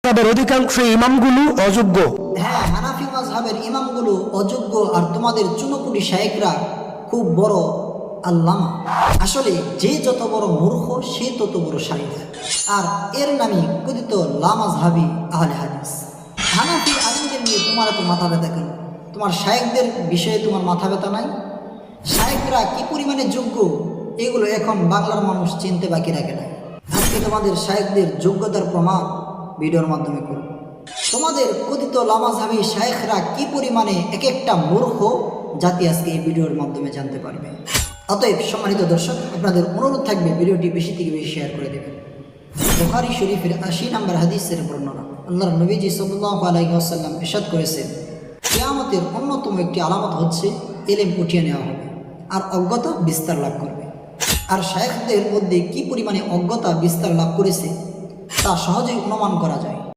তাদের অধিকাংশ ইমামগুলো অযোগ্য। হ্যাঁ, হানাফি মাযহাবের ইমামগুলো অযোগ্য, আর তোমাদের চুনোপুটি শায়েখরা খুব বড় আল্লামা। আসলে যে যত বড় মূর্খ সে তত বড় শায়েখ, আর এর নামই কথিত লামাযহাবী আহলে হাদিস। হানাফি আলিমদের নিয়ে তোমার এত মাথা ব্যথা কেন? তোমার শায়েখদের বিষয়ে তোমার মাথা ব্যথা নাই? শায়েখরা কি পরিমাণে যোগ্য এগুলো এখন বাংলার মানুষ চিনতে বাকি রাখে না। আজকে তোমাদের শায়েখদের যোগ্যতার প্রমাণ ভিডিওর মাধ্যমে করো। তোমাদের কথিত লামাযহাবী শায়েখরা কি পরিমাণে এক একটা মূর্খ জাতি আজকে এই ভিডিওর মাধ্যমে জানতে পারবে। অতএব সম্মানিত দর্শক, আপনাদের অনুরোধ থাকবে ভিডিওটি বেশি থেকে বেশি শেয়ার করে দেবেন। বুখারী শরীফের 80 নম্বর হাদিসের বর্ণনা, আল্লাহর নবীজি সাল্লাল্লাহু আলাইহি ওয়াসাল্লাম ইরশাদ করেছেন, কিয়ামতের অন্যতম একটি আলামত হচ্ছে ইলম উঠিয়ে নেওয়া হবে আর অজ্ঞতা বিস্তার লাভ করবে। আর শায়েখদের মধ্যে কি পরিমাণে অজ্ঞতা বিস্তার লাভ করেছে তা সহজেই অনুমান করা যায়।